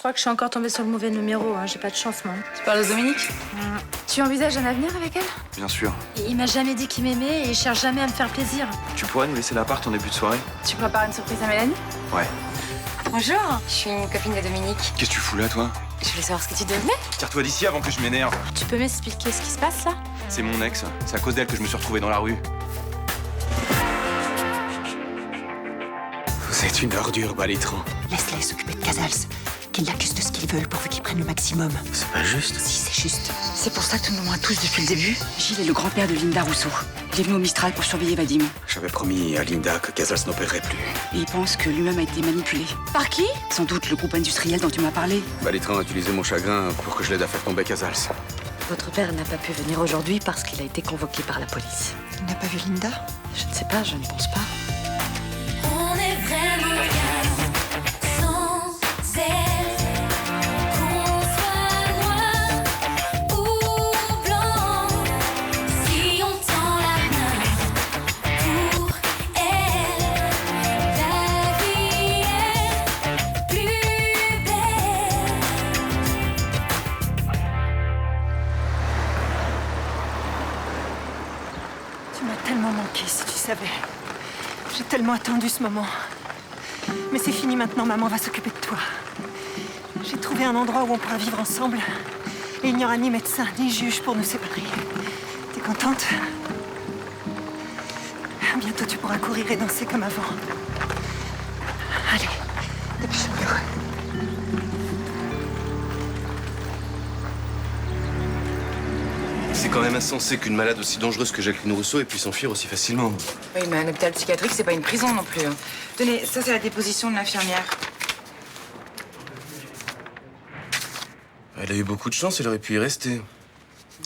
crois que je suis encore tombée sur le mauvais numéro, hein. J'ai pas de chance, moi. Tu parles de Dominique? Tu envisages un avenir avec elle? Bien sûr. Il m'a jamais dit qu'il m'aimait et il cherche jamais à me faire plaisir. Tu pourrais nous laisser l'appart en début de soirée? Tu prépares une surprise à Mélanie? Ouais. Bonjour, je suis une copine de Dominique. Qu'est-ce que tu fous là, toi? Je voulais savoir ce que tu devenais. Tire-toi d'ici avant que je m'énerve. Tu peux m'expliquer ce qui se passe, là? C'est mon ex. C'est à cause d'elle que je me suis retrouvé dans la rue. Vous êtes une ordure, Balitran. Laisse-les s'occuper de Casals. Qu'ils l'accusent de ce qu'ils veulent pourvu qu'ils prennent le maximum. C'est pas juste. Si, c'est juste. C'est pour ça que tu nous mens à tous depuis le début. Gilles est le grand-père de Linda Rousseau. Il est venu au Mistral pour surveiller Vadim. J'avais promis à Linda que Casals n'opérerait plus. Et il pense que lui-même a été manipulé. Par qui? Sans doute le groupe industriel dont tu m'as parlé. Balitran a utilisé mon chagrin pour que je l'aide à faire tomber Casals. Votre père n'a pas pu venir aujourd'hui parce qu'il a été convoqué par la police. Il n'a pas vu Linda? Je ne sais pas, je ne pense pas. On est vraiment bien sans elle. Qu'on soit noir ou blanc, si on tend la main pour elle, la vie est plus belle. Tu m'as tellement manqué, si tu savais. J'ai tellement attendu ce moment. Mais c'est fini maintenant, maman va s'occuper de toi. J'ai trouvé un endroit où on pourra vivre ensemble. Et il n'y aura ni médecin, ni juge pour nous séparer. T'es contente? Bientôt tu pourras courir et danser comme avant. Allez, dépêche-toi. C'est quand même insensé qu'une malade aussi dangereuse que Jacqueline Rousseau ait pu s'enfuir aussi facilement. Oui, mais un hôpital psychiatrique, c'est pas une prison non plus. Tenez, ça c'est la déposition de l'infirmière. Elle a eu beaucoup de chance, elle aurait pu y rester.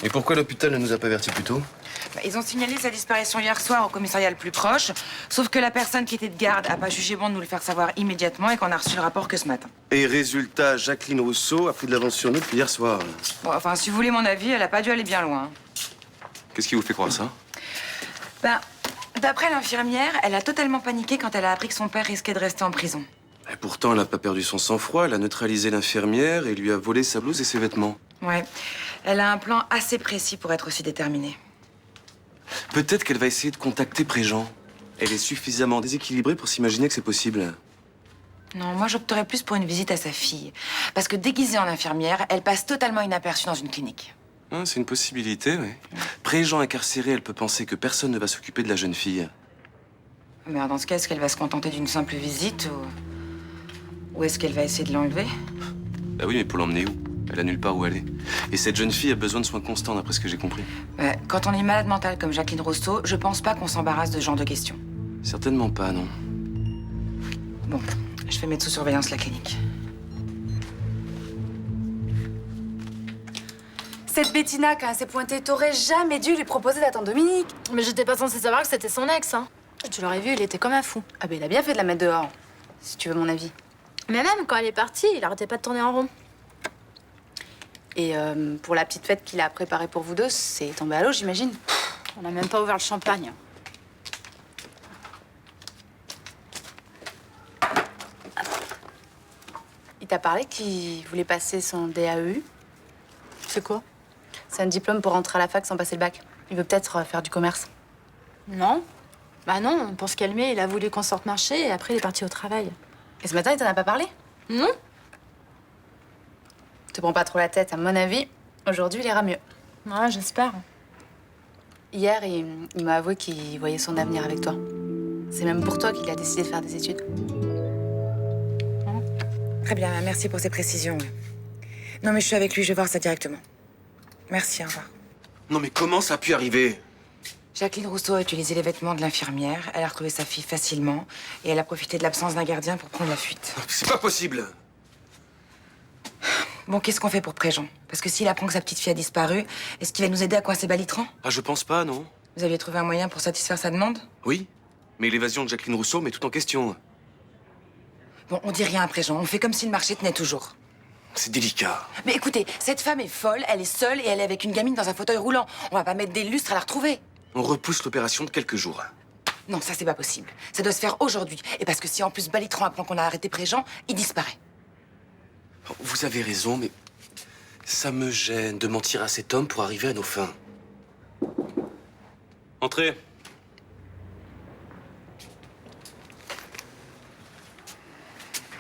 Et pourquoi l'hôpital ne nous a pas avertis plus tôt? Ils ont signalé sa disparition hier soir au commissariat le plus proche, sauf que la personne qui était de garde a pas jugé bon de nous le faire savoir immédiatement et qu'on a reçu le rapport que ce matin. Et résultat, Jacqueline Rousseau a pris de l'avance sur nous depuis hier soir. Bon, enfin, si vous voulez mon avis, elle a pas dû aller bien loin. Qu'est-ce qui vous fait croire ça? Ben, d'après l'infirmière, elle a totalement paniqué quand elle a appris que son père risquait de rester en prison. Et pourtant, elle n'a pas perdu son sang-froid, elle a neutralisé l'infirmière et lui a volé sa blouse et ses vêtements. Ouais, elle a un plan assez précis pour être aussi déterminée. Peut-être qu'elle va essayer de contacter Préjean. Elle est suffisamment déséquilibrée pour s'imaginer que c'est possible. Non, moi j'opterais plus pour une visite à sa fille. Parce que déguisée en infirmière, elle passe totalement inaperçue dans une clinique. Ah, c'est une possibilité, oui. Préjean incarcérée, elle peut penser que personne ne va s'occuper de la jeune fille. Mais alors, dans ce cas, est-ce qu'elle va se contenter d'une simple visite ou est-ce qu'elle va essayer de l'enlever? Bah oui, mais pour l'emmener où? Elle a nulle part où aller. Et cette jeune fille a besoin de soins constants, d'après ce que j'ai compris. Quand on est malade mental comme Jacqueline Rousseau, je pense pas qu'on s'embarrasse de ce genre de questions. Certainement pas, non. Bon, je vais mettre sous surveillance la clinique. Cette Bettina, quand elle s'est pointée, t'aurais jamais dû lui proposer d'attendre Dominique. Mais j'étais pas censée savoir que c'était son ex, hein. Tu l'aurais vu, il était comme un fou. Ah ben, il a bien fait de la mettre dehors, si tu veux mon avis. Mais même quand elle est partie, il arrêtait pas de tourner en rond. Et pour la petite fête qu'il a préparée pour vous deux, c'est tombé à l'eau, j'imagine. On n'a même pas ouvert le champagne. Il t'a parlé qu'il voulait passer son DAEU? C'est quoi? C'est un diplôme pour rentrer à la fac sans passer le bac. Il veut peut-être faire du commerce. Non. Bah non, pour se calmer, il a voulu qu'on sorte marcher et après il est parti au travail. Et ce matin, il t'en a pas parlé? Non. Te prends pas trop la tête, à mon avis. Aujourd'hui, il ira mieux. Ouais, j'espère. Hier, il m'a avoué qu'il voyait son avenir avec toi. C'est même pour toi qu'il a décidé de faire des études. Très bien, merci pour ces précisions. Non, mais je suis avec lui, je vais voir ça directement. Merci, au revoir. Non mais comment ça a pu arriver? Jacqueline Rousseau a utilisé les vêtements de l'infirmière, elle a retrouvé sa fille facilement et elle a profité de l'absence d'un gardien pour prendre la fuite. C'est pas possible. Bon, qu'est-ce qu'on fait pour Préjean? Parce que s'il apprend que sa petite fille a disparu, est-ce qu'il va nous aider à coincer Balitran? Ah, je pense pas, non. Vous aviez trouvé un moyen pour satisfaire sa demande? Oui, mais l'évasion de Jacqueline Rousseau met tout en question. Bon, on dit rien à Préjean, on fait comme si le marché tenait toujours. C'est délicat. Mais écoutez, cette femme est folle, elle est seule et elle est avec une gamine dans un fauteuil roulant. On va pas mettre des lustres à la retrouver. On repousse l'opération de quelques jours. Non, ça c'est pas possible. Ça doit se faire aujourd'hui. Et parce que si en plus Balitran apprend qu'on a arrêté Préjean, il disparaît. Vous avez raison, mais ça me gêne de mentir à cet homme pour arriver à nos fins. Entrez.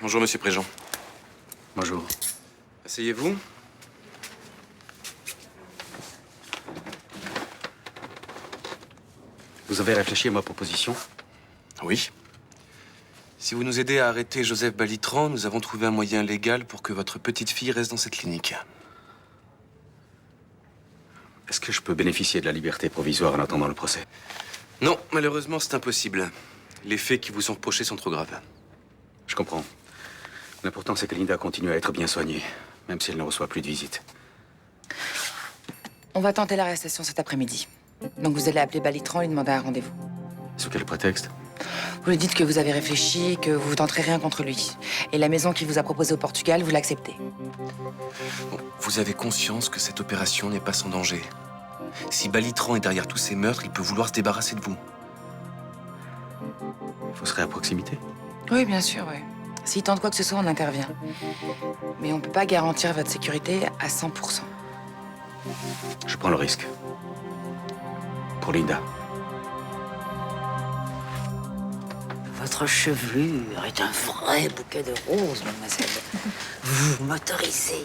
Bonjour, monsieur Préjean. Bonjour. Asseyez-vous. Vous avez réfléchi à ma proposition? Oui. Si vous nous aidez à arrêter Joseph Balitran, nous avons trouvé un moyen légal pour que votre petite fille reste dans cette clinique. Est-ce que je peux bénéficier de la liberté provisoire en attendant le procès? Non, malheureusement, c'est impossible. Les faits qui vous sont reprochés sont trop graves. Je comprends. L'important, c'est que Linda continue à être bien soignée, même si elle ne reçoit plus de visites. On va tenter l'arrestation cet après-midi. Donc vous allez appeler Balitran et lui demander un rendez-vous. Sous quel prétexte? Vous lui dites que vous avez réfléchi, que vous ne tenterez rien contre lui. Et la maison qu'il vous a proposée au Portugal, vous l'acceptez. Bon, vous avez conscience que cette opération n'est pas sans danger. Si Balitran est derrière tous ces meurtres, il peut vouloir se débarrasser de vous. Vous serez à proximité? Oui, bien sûr, oui. S'il tente quoi que ce soit, on intervient. Mais on ne peut pas garantir votre sécurité à 100%. Je prends le risque. Pour Linda. Votre chevelure est un vrai bouquet de roses, mademoiselle. Vous m'autorisez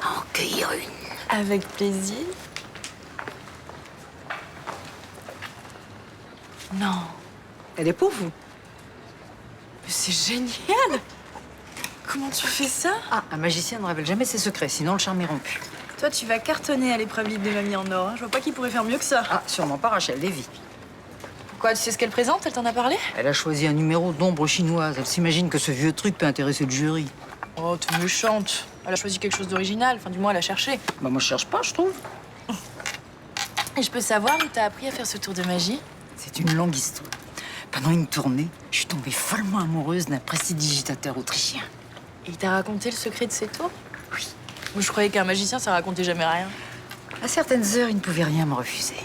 à en cueillir une? Avec plaisir. Non. Elle est pour vous. Mais c'est génial. Comment tu fais ça? Ah, un magicien ne révèle jamais ses secrets, sinon le charme est rompu. Toi, tu vas cartonner à l'épreuve libre de mamie en or. Hein. Je vois pas qui pourrait faire mieux que ça. Ah, sûrement pas Rachel Lévy. Pourquoi? Tu sais ce qu'elle présente? Elle t'en a parlé? Elle a choisi un numéro d'ombre chinoise. Elle s'imagine que ce vieux truc peut intéresser le jury. Oh, t'es méchante. Elle a choisi quelque chose d'original. Enfin, du moins, elle a cherché. Bah, moi, je cherche pas, je trouve. Et je peux savoir où t'as appris à faire ce tour de magie? C'est une longue histoire. Pendant une tournée, je suis tombée follement amoureuse d'un prestidigitateur autrichien. Et il t'a raconté le secret de ses tours? Oui. Moi, je croyais qu'un magicien, ça racontait jamais rien. À certaines heures, il ne pouvait rien me refuser.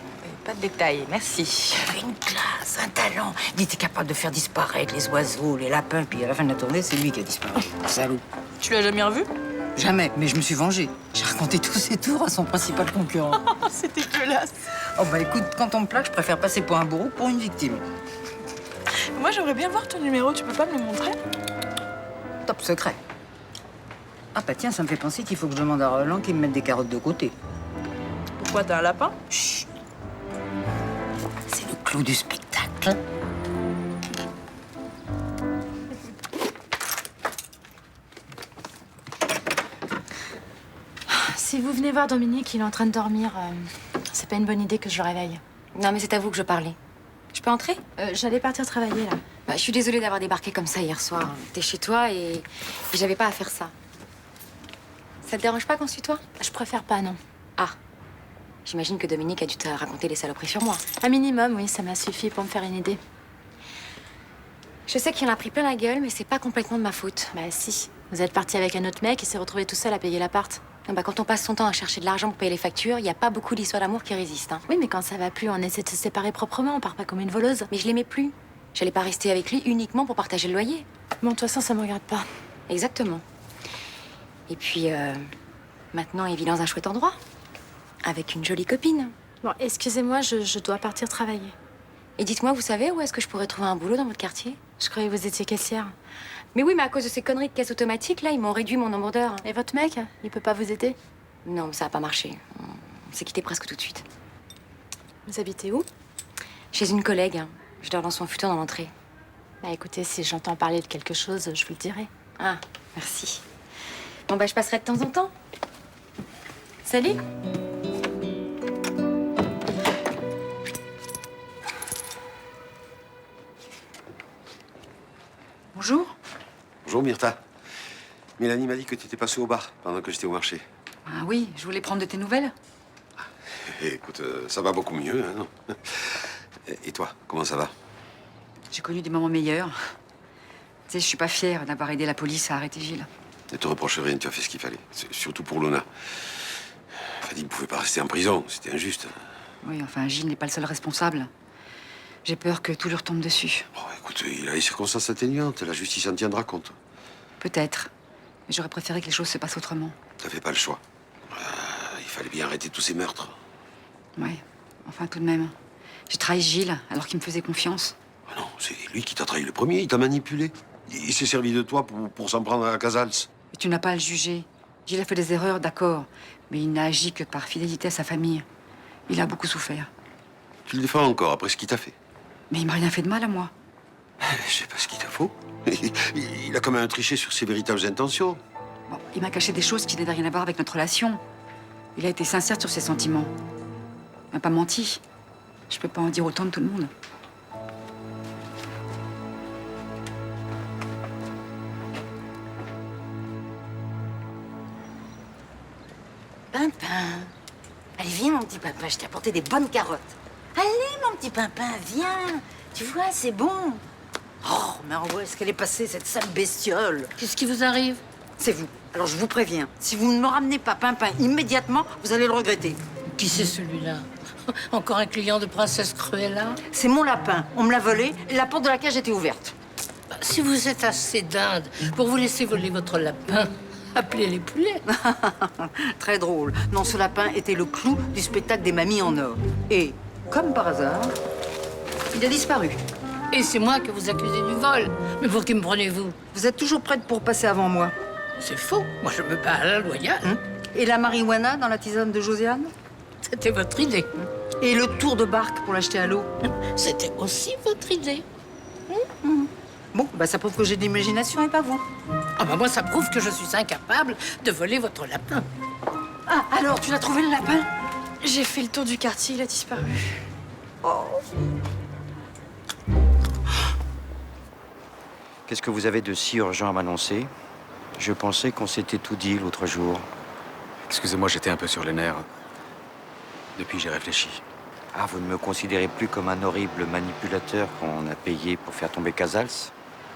Pas de détails, merci. Il avait une classe, un talent. Il était capable de faire disparaître les oiseaux, les lapins, puis à la fin de la tournée, c'est lui qui a disparu. Salaud. Tu l'as jamais revu? Jamais, mais je me suis vengée. J'ai raconté tous ses tours à son principal concurrent. C'est dégueulasse. Oh bah écoute, quand on me plaque, je préfère passer pour un bourreau que pour une victime. Moi, j'aimerais bien voir ton numéro. Tu peux pas me le montrer? Top secret. Ah bah tiens, ça me fait penser qu'il faut que je demande à Roland qu'il me mette des carottes de côté. Pourquoi, t'as un lapin? Chut. C'est le clou du spectacle. Si vous venez voir Dominique, il est en train de dormir. C'est pas une bonne idée que je le réveille. Non, mais c'est à vous que je parlais. Je peux entrer? J'allais partir travailler, là. Bah, je suis désolée d'avoir débarqué comme ça hier soir. T'es chez toi et j'avais pas à faire ça. Ça te dérange pas qu'on se tutoie? Je préfère pas, non. Ah. J'imagine que Dominique a dû te raconter les saloperies sur moi. Un minimum, oui, ça m'a suffi pour me faire une idée. Je sais qu'il en a pris plein la gueule, mais c'est pas complètement de ma faute. Bah si. Vous êtes parti avec un autre mec et s'est retrouvé tout seul à payer l'appart. Non, bah, quand on passe son temps à chercher de l'argent pour payer les factures, il y a pas beaucoup d'histoires d'amour qui résistent. Hein. Oui, mais quand ça va plus, on essaie de se séparer proprement, on part pas comme une voleuse. Mais je l'aimais plus. J'allais pas rester avec lui uniquement pour partager le loyer. Bon, de toute façon, ça me regarde pas. Exactement. Et puis, maintenant, il vit dans un chouette endroit. Avec une jolie copine. Bon, excusez-moi, je dois partir travailler. Et dites-moi, vous savez où est-ce que je pourrais trouver un boulot dans votre quartier? Je croyais que vous étiez caissière. Mais oui, mais à cause de ces conneries de caisse automatique, là, ils m'ont réduit mon nombre d'heures. Et votre mec, il peut pas vous aider? Non, mais ça a pas marché. On s'est quitté presque tout de suite. Vous habitez où? Chez une collègue. Je dors dans son futon dans l'entrée. Bah écoutez, si j'entends parler de quelque chose, je vous le dirai. Ah, merci. Bon, bah, je passerai de temps en temps. Salut. Bonjour. Bonjour Myrtha. Mélanie m'a dit que tu étais passée au bar pendant que j'étais au marché. Ah oui, je voulais prendre de tes nouvelles. Écoute, ça va beaucoup mieux, hein, non? Et toi, comment ça va? J'ai connu des moments meilleurs. Tu sais, je suis pas fière d'avoir aidé la police à arrêter Gilles. Ne te reproche rien, tu as fait ce qu'il fallait. Surtout pour Lona. Fadi ne pouvait pas rester en prison, c'était injuste. Oui, enfin, Gilles n'est pas le seul responsable. J'ai peur que tout lui retombe dessus. Oh, écoute, il a les circonstances atténuantes, la justice en tiendra compte. Peut-être. Mais j'aurais préféré que les choses se passent autrement. T'avais pas le choix. Il fallait bien arrêter tous ces meurtres. Ouais, enfin tout de même. J'ai trahi Gilles alors qu'il me faisait confiance. Ah non, c'est lui qui t'a trahi le premier, il t'a manipulé. Il s'est servi de toi pour s'en prendre à Casals. Mais tu n'as pas à le juger. Gilles a fait des erreurs, d'accord. Mais il n'a agi que par fidélité à sa famille. Il a beaucoup souffert. Tu le défends encore après ce qu'il t'a fait. Mais il m'a rien fait de mal à moi. Je sais pas ce qu'il te faut. Il a quand même triché sur ses véritables intentions. Bon, il m'a caché des choses qui n'avaient rien à voir avec notre relation. Il a été sincère sur ses sentiments. Il m'a pas menti. Je peux pas en dire autant de tout le monde. Pimpin. Allez, viens, mon petit Pimpin, je t'ai apporté des bonnes carottes. Allez, mon petit Pimpin, viens. Tu vois, c'est bon. Oh, mais où est-ce qu'elle est passée, cette sale bestiole? Qu'est-ce qui vous arrive? C'est vous. Alors, je vous préviens, si vous ne me ramenez pas Pimpin immédiatement, vous allez le regretter. Qui c'est celui-là? Encore un client de Princesse Cruella? C'est mon lapin. On me l'a volé et la porte de la cage était ouverte. Bah, si vous êtes assez dinde pour vous laisser voler votre lapin, appelez les poulets. Très drôle. Non, ce lapin était le clou du spectacle des mamies en or. Et, comme par hasard, il a disparu. Et c'est moi que vous accusez du vol. Mais pour qui me prenez-vous? Vous êtes toujours prête pour passer avant moi. C'est faux. Moi, je me bats à la loyale. Et la marijuana dans la tisane de Josiane? C'était votre idée. Et le tour de barque pour l'acheter à l'eau? C'était aussi votre idée. Bon, bah ça prouve que j'ai de l'imagination et pas vous. Ah bah moi, ça prouve que je suis incapable de voler votre lapin. Ah, alors, tu l'as trouvé le lapin? J'ai fait le tour du quartier, il a disparu. Qu'est-ce que vous avez de si urgent à m'annoncer? Je pensais qu'on s'était tout dit l'autre jour. Excusez-moi, j'étais un peu sur les nerfs. Depuis, j'ai réfléchi. Ah, vous ne me considérez plus comme un horrible manipulateur qu'on a payé pour faire tomber Casals?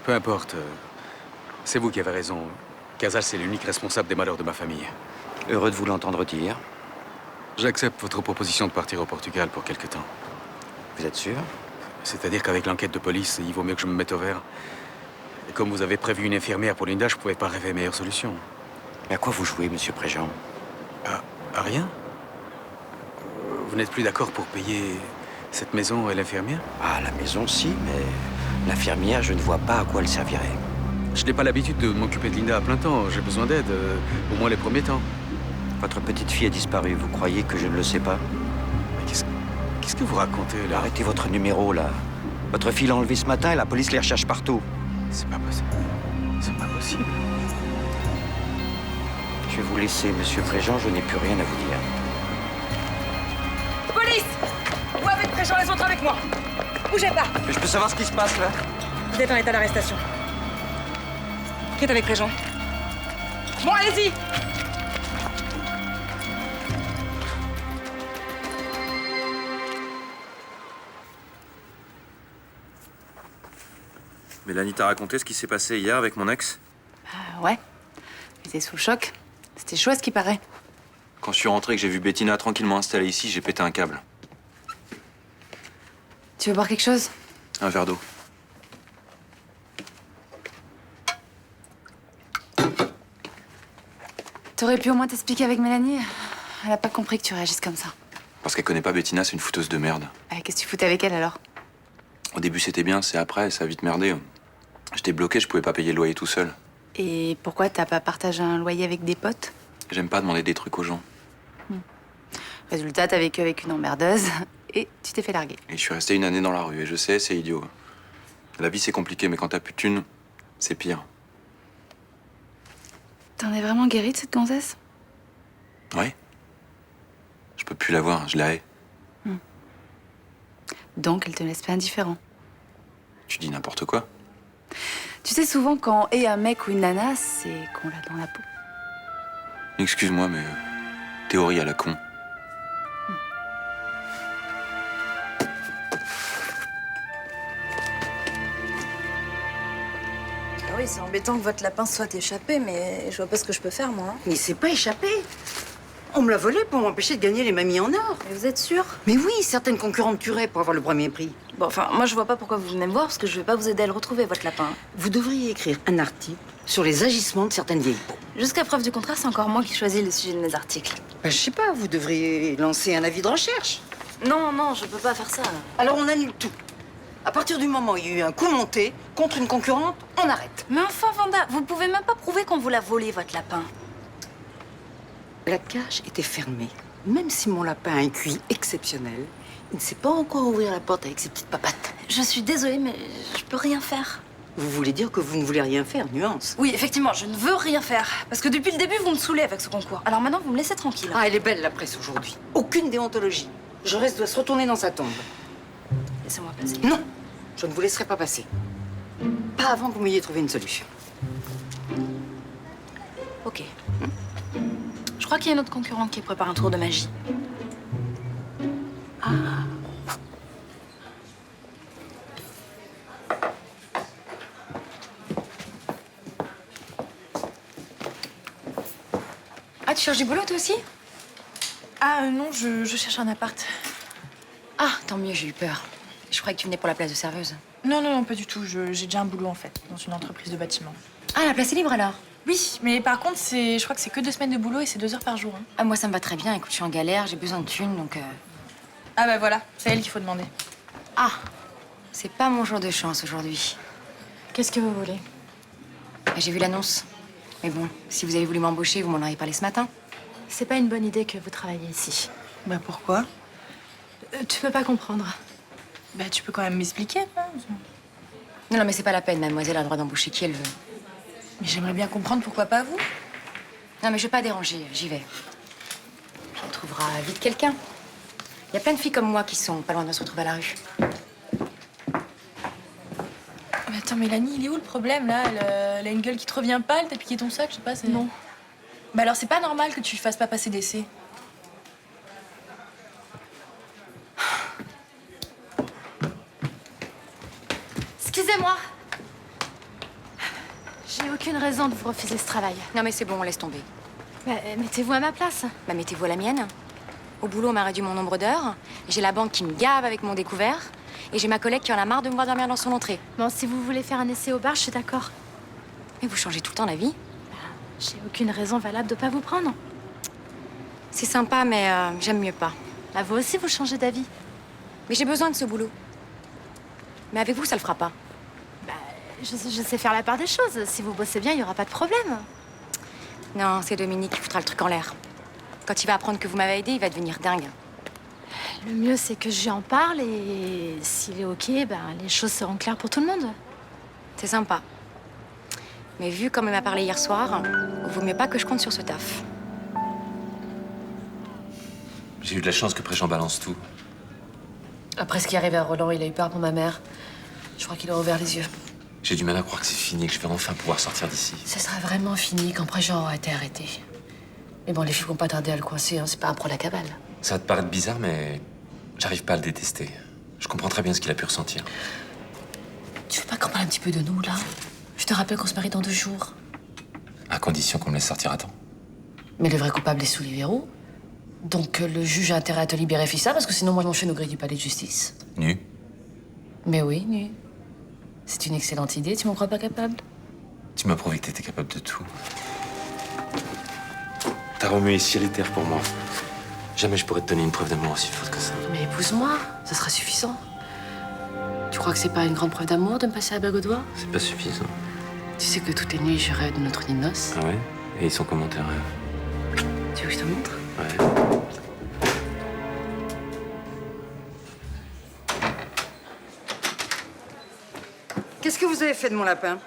Peu importe. C'est vous qui avez raison. Casals est l'unique responsable des malheurs de ma famille. Heureux de vous l'entendre dire. J'accepte votre proposition de partir au Portugal pour quelque temps. Vous êtes sûr? C'est-à-dire qu'avec l'enquête de police, il vaut mieux que je me mette au vert. Et comme vous avez prévu une infirmière pour Linda, je pouvais pas rêver meilleure solution. Mais à quoi vous jouez, monsieur Préjean? À rien? Vous n'êtes plus d'accord pour payer cette maison et l'infirmière? Ah, la maison, si, mais l'infirmière, je ne vois pas à quoi elle servirait. Je n'ai pas l'habitude de m'occuper de Linda à plein temps. J'ai besoin d'aide, au moins les premiers temps. Votre petite fille a disparu. Vous croyez que je ne le sais pas? Mais qu'est-ce que vous racontez, là? Arrêtez votre numéro, là. Votre fille l'a enlevée ce matin et la police les recherche partout. C'est pas possible. C'est pas possible. Je vais vous laisser, monsieur Préjean. Je n'ai plus rien à vous dire. Police! Vous avec Préjean, les autres avec moi. Bougez pas. Mais je peux savoir ce qui se passe, là? Vous êtes en état d'arrestation. Qui est avec Préjean? Bon, allez-y! Mélanie t'a raconté ce qui s'est passé hier avec mon ex? Ouais. J'étais sous le choc. C'était chaud à ce qui paraît. Quand je suis rentré et que j'ai vu Bettina tranquillement installée ici, j'ai pété un câble. Tu veux boire quelque chose? Un verre d'eau. T'aurais pu au moins t'expliquer avec Mélanie. Elle a pas compris que tu réagisses comme ça. Parce qu'elle connaît pas Bettina, c'est une fouteuse de merde. Qu'est-ce que tu foutais avec elle alors? Au début c'était bien, c'est après, ça a vite merdé. J'étais bloqué, je pouvais pas payer le loyer tout seul. Et pourquoi t'as pas partagé un loyer avec des potes? J'aime pas demander des trucs aux gens. Résultat, t'as vécu avec une emmerdeuse et tu t'es fait larguer. Et je suis resté une année dans la rue, et je sais, c'est idiot. La vie c'est compliqué, mais quand t'as plus de thunes, c'est pire. T'en es vraiment guéri de cette gonzesse? Ouais. Je peux plus la voir, je la hais. Donc, elle te laisse pas indifférent. Tu dis n'importe quoi. Tu sais, souvent, quand on hait un mec ou une nana, c'est qu'on l'a dans la peau. Excuse-moi, mais théorie à la con. Ah oui, c'est embêtant que votre lapin soit échappé, mais je vois pas ce que je peux faire, moi. Mais c'est pas échappé. On me l'a volé pour m'empêcher de gagner les mamies en or. Mais vous êtes sûr? Mais oui, certaines concurrentes tueraient pour avoir le premier prix. Bon, enfin, moi, je vois pas pourquoi vous venez me voir, parce que je vais pas vous aider à le retrouver, votre lapin. Vous devriez écrire un article sur les agissements de certaines vieilles peaux. Jusqu'à preuve du contraire, c'est encore moi qui choisis le sujet de mes articles. Ben, je sais pas, vous devriez lancer un avis de recherche. Non, non, je peux pas faire ça. Alors on annule tout. À partir du moment où il y a eu un coup monté contre une concurrente, on arrête. Mais enfin, Vanda, vous pouvez même pas prouver qu'on vous l'a volé, votre lapin. La cage était fermée. Même si mon lapin a un QI exceptionnel, il ne sait pas encore ouvrir la porte avec ses petites papates. Je suis désolée, mais je peux rien faire. Vous voulez dire que vous ne voulez rien faire, nuance? Oui, effectivement, je ne veux rien faire. Parce que depuis le début, vous me saoulez avec ce concours. Alors maintenant, vous me laissez tranquille. Ah, elle est belle, la presse, aujourd'hui. Aucune déontologie. Jaurès doit se retourner dans sa tombe. Laissez-moi passer. Non, je ne vous laisserai pas passer. Pas avant que vous m'ayez trouvé une solution. Ok. Je crois qu'il y a une autre concurrente qui prépare un tour de magie. Ah. Ah, tu cherches du boulot, toi aussi? Ah non, je cherche un appart. Ah, tant mieux, j'ai eu peur. Je croyais que tu venais pour la place de serveuse. Non, non, non, pas du tout. J'ai déjà un boulot, en fait, dans une entreprise de bâtiment. Ah, la place est libre, alors? Oui, mais par contre, je crois que c'est que 2 semaines de boulot et c'est 2 heures par jour. Hein. Ah, moi, ça me va très bien. Écoute, je suis en galère, j'ai besoin de thunes, donc... Ah bah voilà, c'est elle qu'il faut demander. Ah, c'est pas mon jour de chance aujourd'hui. Qu'est-ce que vous voulez? Bah, j'ai vu l'annonce. Mais bon, si vous avez voulu m'embaucher, vous m'en auriez parlé ce matin. C'est pas une bonne idée que vous travaillez ici. Bah pourquoi? Tu peux pas comprendre. Bah tu peux quand même m'expliquer, hein. Non, non, mais c'est pas la peine. Mademoiselle a le droit d'embaucher qui elle veut. Mais j'aimerais bien comprendre pourquoi pas vous. Non, mais je vais pas déranger. J'y vais. On trouvera vite quelqu'un. Il y a plein de filles comme moi qui sont pas loin de se retrouver à la rue. Mais attends, Mélanie, il est où le problème, là? Elle a une gueule qui te revient pas, elle t'a piqué ton sac, je sais pas, c'est... Non. Bah alors, c'est pas normal que tu fasses pas passer d'essai. Excusez-moi. J'ai aucune raison de vous refuser ce travail. Non, mais c'est bon, on laisse tomber. Bah, mettez-vous à ma place. Bah, mettez-vous à la mienne. Au boulot, on m'a réduit mon nombre d'heures. J'ai la banque qui me gave avec mon découvert. Et j'ai ma collègue qui en a marre de me voir dormir dans son entrée. Bon, si vous voulez faire un essai au bar, je suis d'accord. Mais vous changez tout le temps la vie. J'ai aucune raison valable de pas vous prendre. C'est sympa, mais j'aime mieux pas. Bah, vous aussi, vous changez d'avis. Mais j'ai besoin de ce boulot. Mais avec vous, ça le fera pas. Bah, je sais faire la part des choses. Si vous bossez bien, il y aura pas de problème. Non, c'est Dominique qui foutra le truc en l'air. Quand il va apprendre que vous m'avez aidé, il va devenir dingue. Le mieux, c'est que j'y en parle et s'il est OK, ben, les choses seront claires pour tout le monde. C'est sympa. Mais vu comme il m'a parlé hier soir, vaut mieux pas que je compte sur ce taf. J'ai eu de la chance que Préjean balance tout. Après ce qui est arrivé à Roland, il a eu peur pour ma mère. Je crois qu'il a ouvert les yeux. J'ai du mal à croire que c'est fini, que je vais enfin pouvoir sortir d'ici. Ce sera vraiment fini quand Préjean aura été arrêté. Mais bon, les filles vont pas tarder à le coincer, hein. C'est pas un pro la cabale. Ça va te paraître bizarre, mais j'arrive pas à le détester. Je comprends très bien ce qu'il a pu ressentir. Tu veux pas qu'on parle un petit peu de nous, là? Je te rappelle qu'on se marie dans 2 jours. À condition qu'on me laisse sortir à temps. Mais le vrai coupable est sous les verrous. Donc le juge a intérêt à te libérer, Fissa, parce que sinon moi je m'enchaîne au gré du palais de justice. Nu? Mais oui, nu. C'est une excellente idée, tu m'en crois pas capable? Tu m'as prouvé que t'étais capable de tout. T'as remué ciel et terre pour moi. Jamais je pourrais te donner une preuve d'amour aussi forte que ça. Mais épouse-moi, ça sera suffisant. Tu crois que c'est pas une grande preuve d'amour de me passer la bague au doigt? C'est pas suffisant. Tu sais que toutes les nuits, je rêve de notre nuit de noces. Ah ouais? Et ils sont comment tes rêves? Tu veux que je te montre? Ouais. Qu'est-ce que vous avez fait de mon lapin?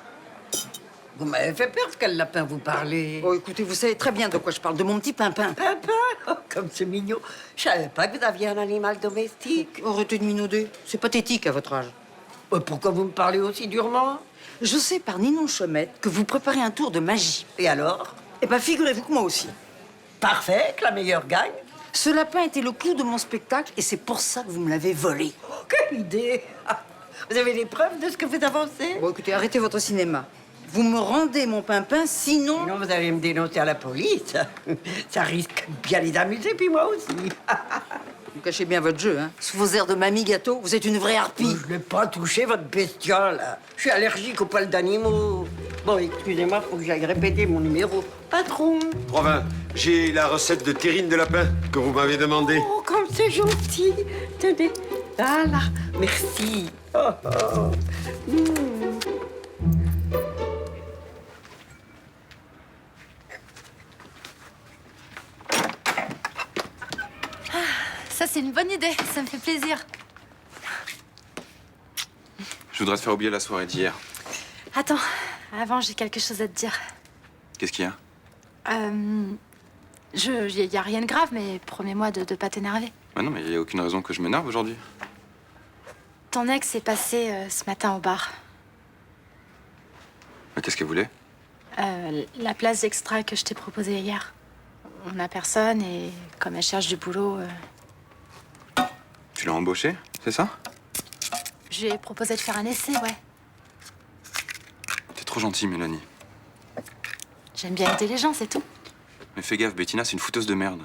Vous m'avez fait peur, quel lapin vous parlez? Oh, écoutez, vous savez très bien de quoi je parle, de mon petit Pimpin. Pimpin? Oh, comme c'est mignon. Je savais pas que vous aviez un animal domestique. Arrêtez de minauder. C'est pathétique à votre âge. Pourquoi vous me parlez aussi durement? Je sais par Ninon Chomette que vous préparez un tour de magie. Et alors? Eh ben, figurez-vous que moi aussi. Parfait, que la meilleure gagne. Ce lapin était le clou de mon spectacle et c'est pour ça que vous me l'avez volé. Oh, quelle idée! Vous avez des preuves de ce que vous avancez? Bon, écoutez, arrêtez votre cinéma. Vous me rendez mon pimpin, sinon... Sinon, vous allez me dénoncer à la police. Ça risque bien les amuser, puis moi aussi. Vous cachez bien votre jeu, hein. Sous vos airs de mamie gâteau, vous êtes une vraie harpie. Je n'ai pas touché votre bestiole. Je suis allergique aux poils d'animaux. Bon, excusez-moi, faut que j'aille répéter mon numéro. Patron. Provin, j'ai la recette de terrine de lapin que vous m'avez demandé. Oh, comme c'est gentil. Tenez. Ah là, merci. Oh, oh. Ça, c'est une bonne idée. Ça me fait plaisir. Je voudrais te faire oublier la soirée d'hier. Attends, avant, j'ai quelque chose à te dire. Qu'est-ce qu'il y a? Y a rien de grave, mais promets-moi de pas t'énerver. Bah non, mais il n'y a aucune raison que je m'énerve aujourd'hui. Ton ex est passé ce matin au bar. Mais qu'est-ce qu'elle voulait? La place d'extra que je t'ai proposée hier. On n'a personne et comme elle cherche du boulot, Tu l'as embauchée, c'est ça? je lui ai proposé de faire un essai, ouais. T'es trop gentille, Mélanie. J'aime bien aider les gens, c'est tout. Mais fais gaffe, Bettina, c'est une fouteuse de merde.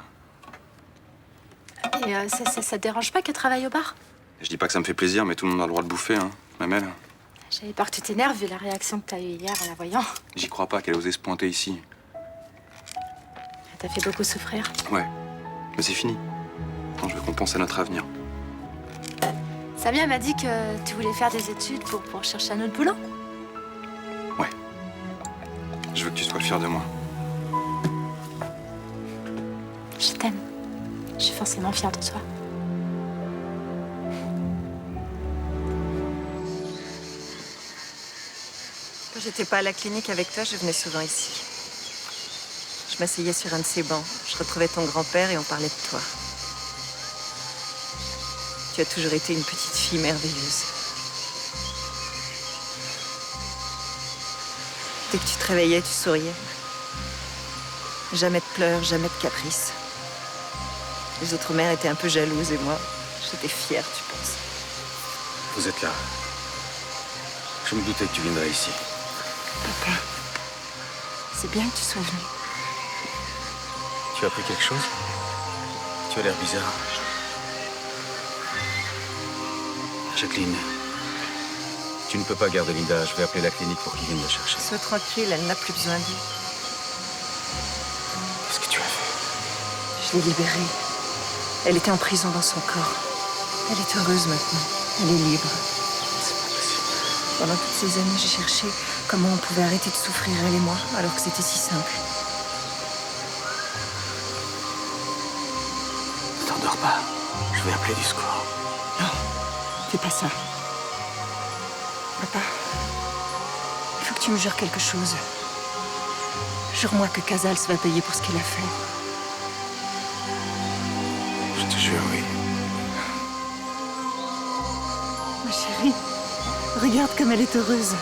Et ça te dérange pas qu'elle travaille au bar? Je dis pas que ça me fait plaisir, mais tout le monde a le droit de bouffer, hein. Même elle. J'avais peur que tu t'énerves vu la réaction que t'as eue hier en la voyant. J'y crois pas qu'elle ait osé se pointer ici. Elle t'a fait beaucoup souffrir. Ouais. Mais c'est fini. Non, je veux qu'on pense à notre avenir. Samia m'a dit que tu voulais faire des études pour chercher un autre boulot. Je veux que tu sois fière de moi. Je t'aime. Je suis forcément fière de toi. Quand j'étais pas à la clinique avec toi, je venais souvent ici. Je m'asseyais sur un de ces bancs. Je retrouvais ton grand-père et on parlait de toi. Tu as toujours été une petite fille merveilleuse. Dès que tu te réveillais, tu souriais. Jamais de pleurs, jamais de caprices. Les autres mères étaient un peu jalouses et moi, j'étais fière, tu penses. Vous êtes là. Je me doutais que tu viendrais ici. Papa, c'est bien que tu sois venu. Tu as appris quelque chose? Tu as l'air bizarre. Jacqueline, tu ne peux pas garder Linda. Je vais appeler la clinique pour qu'ils viennent la chercher. Sois tranquille, elle n'a plus besoin d'eux. Qu'est-ce que tu as fait? Je l'ai libérée. Elle était en prison dans son corps. Elle est heureuse maintenant. Elle est libre. C'est pas possible. Pendant toutes ces années, j'ai cherché comment on pouvait arrêter de souffrir, elle et moi, alors que c'était si simple. Ne t'endors pas. Je vais appeler du secours. Non, fais pas ça. Papa, il faut que tu me jures quelque chose. Jure-moi que Casals va payer pour ce qu'il a fait. Je te jure, oui. Ma chérie, regarde comme elle est heureuse.